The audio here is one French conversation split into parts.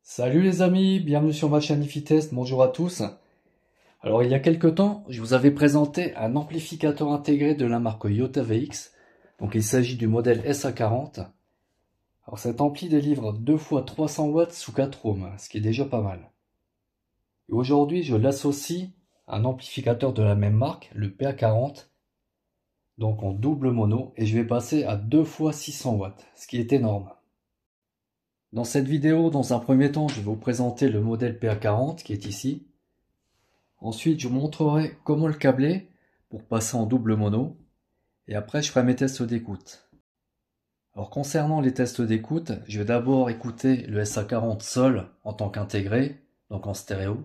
Salut les amis, bienvenue sur ma chaîne IFITEST, bonjour à tous. Alors il y a quelques temps, je vous avais présenté un amplificateur intégré de la marque Yota VX. Donc il s'agit du modèle SA40. Alors cet ampli délivre 2 fois 300 watts sous 4 ohms, ce qui est déjà pas mal. Et aujourd'hui je l'associe à un amplificateur de la même marque, le PA40. Donc en double mono, et je vais passer à 2 fois 600 watts, ce qui est énorme. Dans cette vidéo, dans un premier temps, je vais vous présenter le modèle PA40 qui est ici. Ensuite, je vous montrerai comment le câbler pour passer en double mono. Et après, je ferai mes tests d'écoute. Alors concernant les tests d'écoute, je vais d'abord écouter le SA40 seul en tant qu'intégré, donc en stéréo,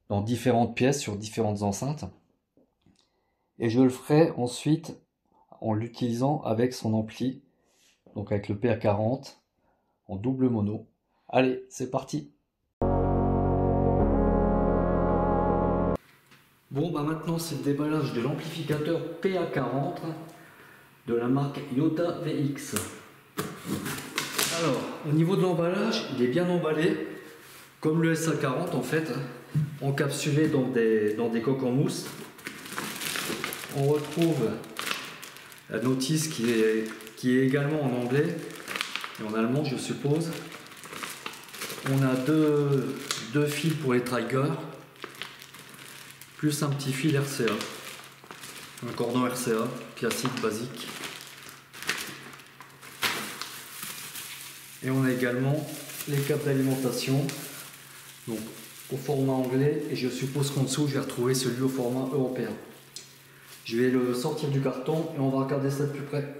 dans différentes pièces sur différentes enceintes. Et je le ferai ensuite en l'utilisant avec son ampli, donc avec le PA40. En double mono. Allez, c'est parti. Bon, bah maintenant c'est le déballage de l'amplificateur PA40 de la marque Yota VX. Alors, au niveau de l'emballage, il est bien emballé, comme le SA40 en fait, encapsulé dans des coques en mousse. On retrouve la notice qui est également en anglais. Et en allemand, je suppose. On a deux fils pour les triggers, plus un petit fil RCA, un cordon RCA classique basique. Et on a également les câbles d'alimentation, donc au format anglais, et je suppose qu'en dessous je vais retrouver celui au format européen. Je vais le sortir du carton et on va regarder ça de plus près.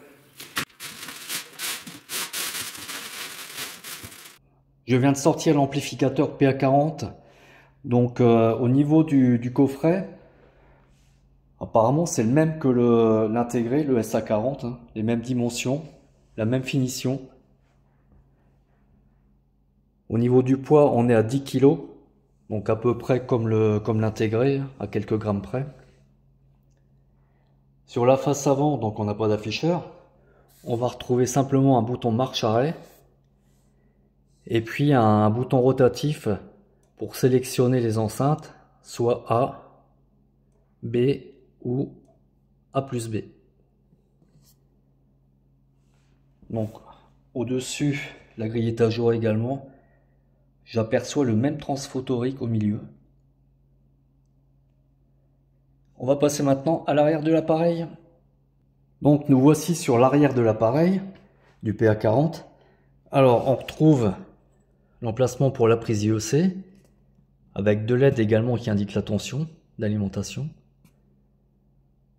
Je viens de sortir l'amplificateur PA40, donc au niveau du coffret, apparemment c'est le même que l'intégré, le SA40, hein, les mêmes dimensions, la même finition. Au niveau du poids, on est à 10 kg, donc à peu près comme l'intégré, à quelques grammes près. Sur la face avant, donc on n'a pas d'afficheur, on va retrouver simplement un bouton marche-arrêt. Et puis un bouton rotatif pour sélectionner les enceintes, soit A, B ou A plus B. Donc au-dessus, la grille est à jour également. J'aperçois le même transphotonique au milieu. On va passer maintenant à l'arrière de l'appareil. Donc nous voici sur l'arrière de l'appareil du PA40. Alors on retrouve l'emplacement pour la prise IEC, avec deux LED également qui indiquent la tension d'alimentation.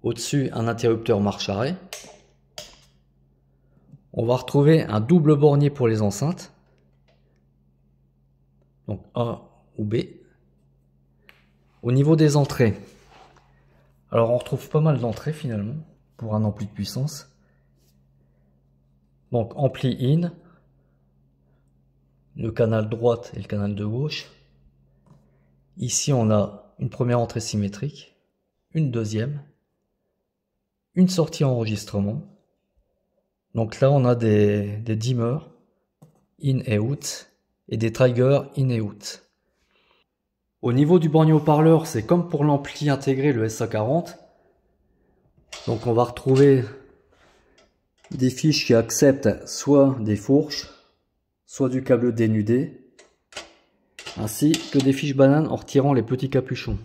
Au-dessus, un interrupteur marche-arrêt. On va retrouver un double bornier pour les enceintes, donc A ou B. Au niveau des entrées, alors on retrouve pas mal d'entrées finalement, pour un ampli de puissance. Donc ampli in, le canal droite et le canal de gauche. Ici on a une première entrée symétrique, une deuxième, une sortie enregistrement. Donc là on a des dimmers in et out et des triggers in et out. Au niveau du bornier haut-parleur, c'est comme pour l'ampli intégré le SA40. Donc on va retrouver des fiches qui acceptent soit des fourches, soit du câble dénudé, ainsi que des fiches bananes en retirant les petits capuchons.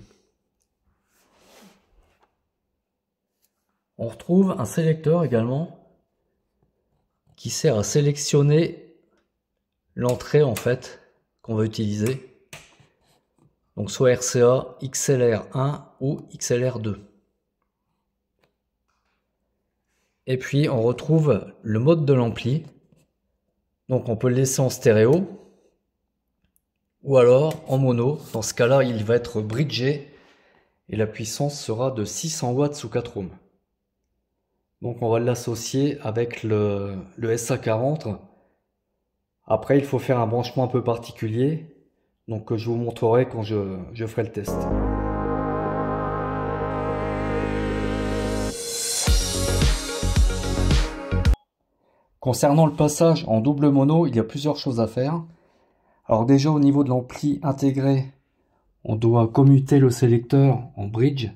On retrouve un sélecteur également qui sert à sélectionner l'entrée en fait qu'on va utiliser. Donc soit RCA, XLR1 ou XLR2. Et puis on retrouve le mode de l'ampli. Donc on peut le laisser en stéréo ou alors en mono. Dans ce cas-là, il va être bridgé et la puissance sera de 600 watts sous 4 ohms. Donc on va l'associer avec le SA40. Après, il faut faire un branchement un peu particulier, donc je vous montrerai quand je ferai le test. Concernant le passage en double mono, il y a plusieurs choses à faire. Alors déjà au niveau de l'ampli intégré, on doit commuter le sélecteur en bridge.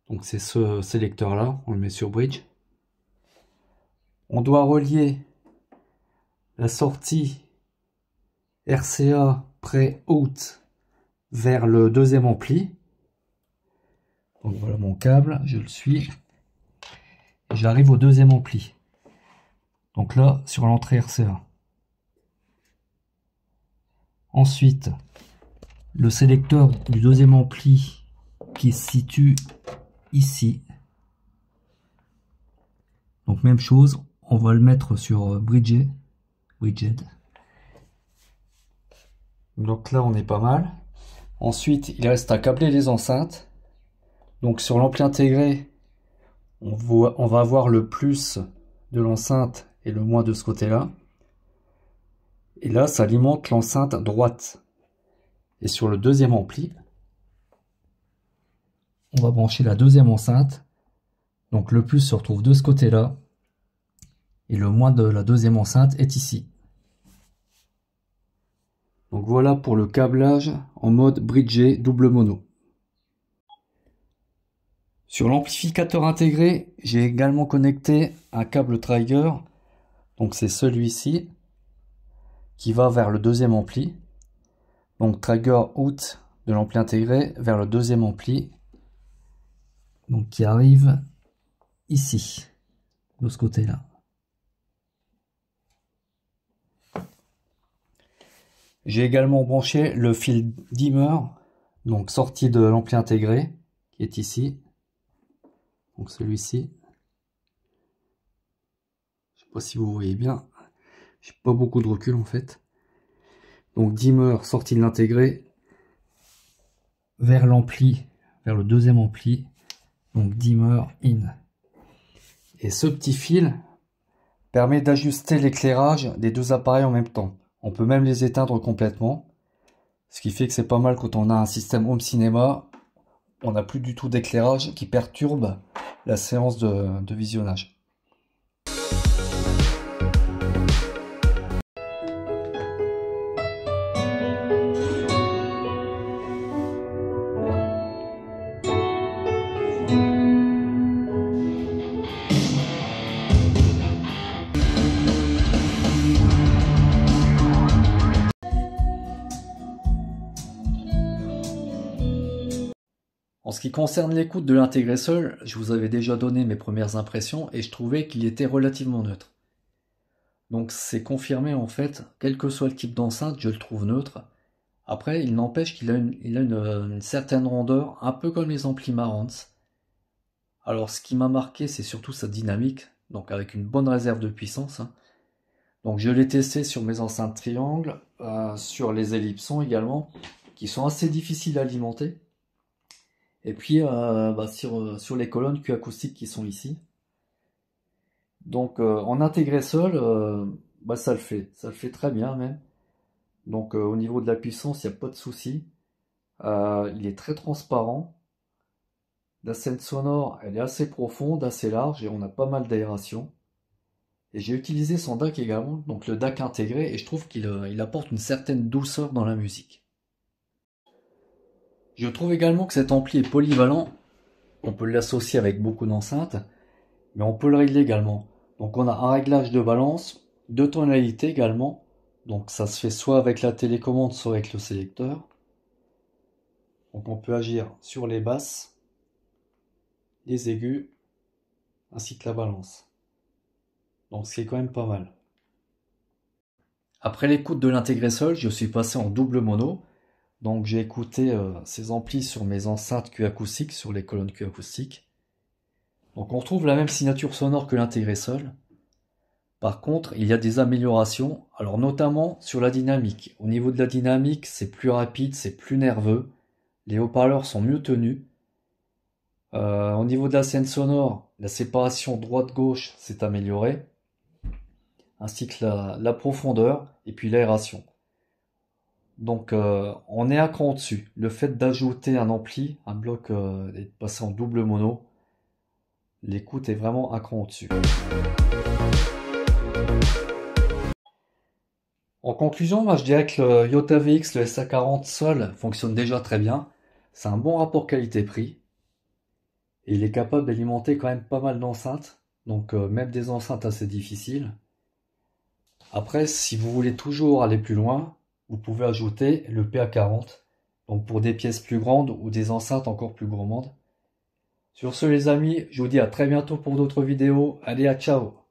Donc c'est ce sélecteur là, on le met sur bridge. On doit relier la sortie RCA pré-out vers le deuxième ampli. Donc voilà mon câble, je le suis. Et j'arrive au deuxième ampli. Donc là, sur l'entrée RCA. Ensuite, le sélecteur du deuxième ampli qui se situe ici. Donc même chose, on va le mettre sur bridged. Donc là, on est pas mal. Ensuite, il reste à câbler les enceintes. Donc sur l'ampli intégré, on va avoir le plus de l'enceinte et le moins de ce côté-là. Et là, ça alimente l'enceinte droite. Et sur le deuxième ampli, on va brancher la deuxième enceinte. Donc le plus se retrouve de ce côté-là. Et le moins de la deuxième enceinte est ici. Donc voilà pour le câblage en mode bridgé double mono. Sur l'amplificateur intégré, j'ai également connecté un câble Trigger. Donc c'est celui-ci qui va vers le deuxième ampli. Donc Trigger out de l'ampli intégré vers le deuxième ampli. Donc qui arrive ici, de ce côté-là. J'ai également branché le fil dimmer, donc sorti de l'ampli intégré, qui est ici. Donc celui-ci. Je sais pas si vous voyez bien. J'ai pas beaucoup de recul en fait. Donc dimmer sorti de l'intégré vers l'ampli, vers le deuxième ampli. Donc dimmer in. Et ce petit fil permet d'ajuster l'éclairage des deux appareils en même temps. On peut même les éteindre complètement. Ce qui fait que c'est pas mal quand on a un système home cinéma. On n'a plus du tout d'éclairage qui perturbe la séance de visionnage. En ce qui concerne l'écoute de l'intégré seul, je vous avais déjà donné mes premières impressions et je trouvais qu'il était relativement neutre. Donc c'est confirmé en fait, quel que soit le type d'enceinte, je le trouve neutre. Après, il n'empêche qu'il a une certaine rondeur, un peu comme les amplis Marantz. Alors ce qui m'a marqué, c'est surtout sa dynamique, donc avec une bonne réserve de puissance. Donc je l'ai testé sur mes enceintes triangles, sur les ellipsons également, qui sont assez difficiles à alimenter. Et puis sur les colonnes Q acoustiques qui sont ici. Donc en intégré seul, ça le fait très bien même. Donc au niveau de la puissance, il n'y a pas de souci. Il est très transparent. La scène sonore, elle est assez profonde, assez large et on a pas mal d'aération. Et j'ai utilisé son DAC également, donc le DAC intégré, et je trouve qu'il apporte une certaine douceur dans la musique. Je trouve également que cet ampli est polyvalent. On peut l'associer avec beaucoup d'enceintes, mais on peut le régler également. Donc on a un réglage de balance, de tonalité également. Donc ça se fait soit avec la télécommande, soit avec le sélecteur. Donc on peut agir sur les basses, les aigus, ainsi que la balance. Donc ce qui est quand même pas mal. Après l'écoute de l'intégré seul, je suis passé en double mono. Donc j'ai écouté ces amplis sur mes enceintes Q acoustiques, sur les colonnes Q acoustiques. Donc on retrouve la même signature sonore que l'intégré seul. Par contre, il y a des améliorations, alors notamment sur la dynamique. Au niveau de la dynamique, c'est plus rapide, c'est plus nerveux. Les haut-parleurs sont mieux tenus. Au niveau de la scène sonore, la séparation droite-gauche s'est améliorée. Ainsi que la profondeur et puis l'aération. Donc on est un cran au-dessus. Le fait d'ajouter un ampli, un bloc et de passer en double mono, l'écoute est vraiment un cran au-dessus. En conclusion, moi je dirais que le Yota VX, le SA40 seul fonctionne déjà très bien. C'est un bon rapport qualité-prix. Et il est capable d'alimenter quand même pas mal d'enceintes. Donc même des enceintes assez difficiles. Après, si vous voulez toujours aller plus loin, vous pouvez ajouter le PA40. Donc pour des pièces plus grandes ou des enceintes encore plus gourmandes. Sur ce les amis, je vous dis à très bientôt pour d'autres vidéos. Allez, à ciao!